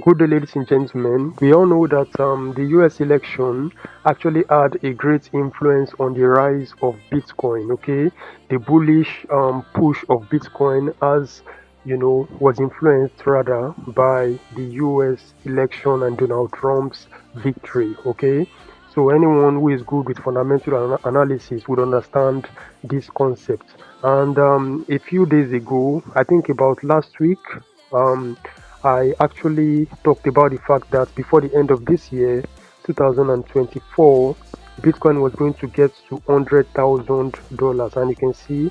Good day, ladies and gentlemen. We all know that the US election actually had a great influence on the rise of Bitcoin. Okay, the bullish push of Bitcoin, as was influenced rather by the US election and Donald Trump's victory. Okay, so anyone who is good with fundamental analysis would understand this concept. And a few days ago, I think about last week, um, I actually talked about the fact that before the end of this year, 2024, Bitcoin was going to get to $100,000. And you can see,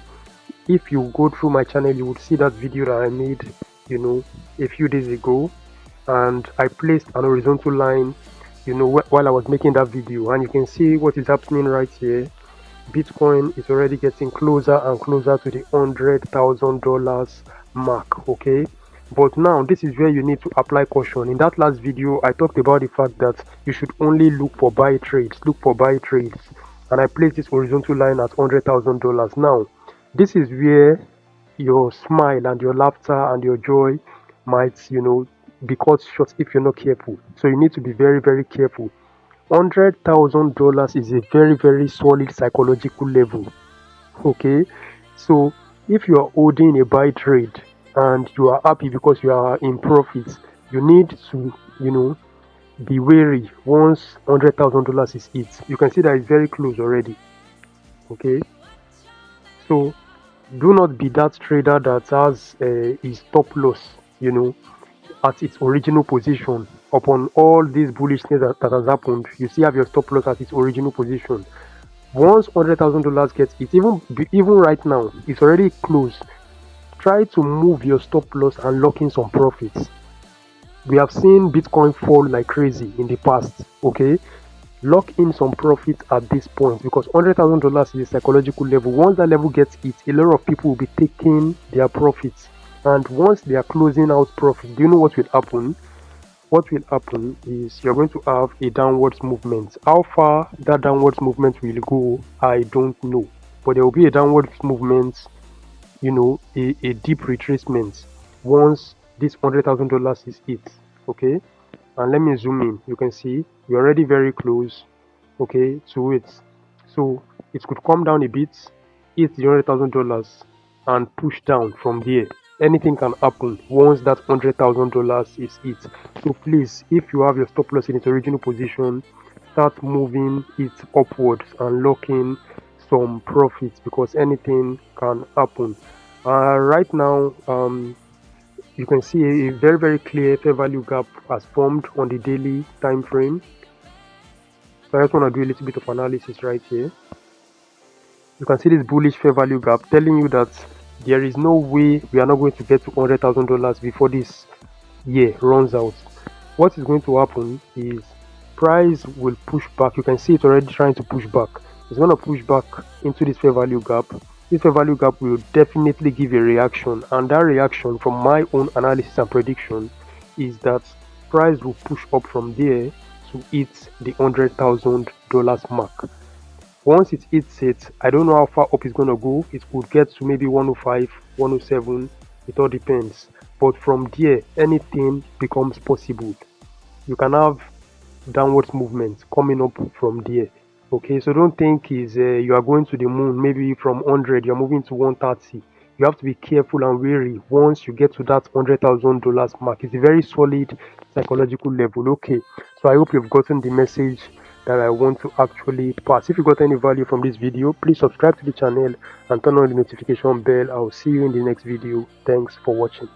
if you go through my channel, you would see that video that I made, a few days ago. And I placed an horizontal line, while I was making that video. And you can see what is happening right here. Bitcoin is already getting closer and closer to the $100,000 mark. Okay, but now this is where you need to apply caution. In that last video, I talked about the fact that you should only look for buy trades, and I placed this horizontal line at $100,000. Now this is where your smile and your laughter and your joy might be cut short if you're not careful. So you need to be very, very careful. $100,000 is a very, very solid psychological level. Okay, so if you are holding a buy trade and you are happy because you are in profits, you need to be wary once $100,000 is hit. You can see that it's very close already. Okay, so do not be that trader that has his stop loss at its original position. Upon all this bullishness that has happened, you still have your stop loss at its original position. Once $100,000 gets it, even right now, it's already close. Try to move your stop loss and lock in some profits. We have seen Bitcoin fall like crazy in the past. Okay, lock in some profits at this point, because $100,000 is a psychological level. Once that level gets hit, a lot of people will be taking their profits, and once they are closing out profits, do you know what will happen? What will happen is you're going to have a downwards movement. How far that downwards movement will go, I don't know, but there will be a downwards movement, a deep retracement once this $100,000 is hit. Okay, and let me zoom in. You can see we're already very close, okay, to it. So it could come down a bit, hit the $100,000 and push down from there. Anything can happen once that $100,000 is hit. So please, if you have your stop loss in its original position, start moving it upwards and lock in some profits, because anything can happen. Right now, you can see a very, very clear fair value gap has formed on the daily time frame. So I just want to do a little bit of analysis right here. You can see this bullish fair value gap telling you that there is no way we are not going to get to $100,000 before this year runs out. What is going to happen is price will push back. You can see it already trying to push back. It's going to push back into this fair value gap. This fair value gap will definitely give a reaction, and that reaction, from my own analysis and prediction, is that price will push up from there to hit the $100,000 mark. Once it hits it, I don't know how far up it's going to go. It could get to maybe 105, 107. It all depends. But from there, anything becomes possible. You can have downwards movement coming up from there. Okay, so don't think you are going to the moon. Maybe from 100 you're moving to 130. You have to be careful and wary once you get to that $100,000 mark. It's a very solid psychological level. Okay, so I hope you've gotten the message that I want to actually pass. If you got any value from this video, please subscribe to the channel and turn on the notification bell. I'll see you in the next video. Thanks for watching.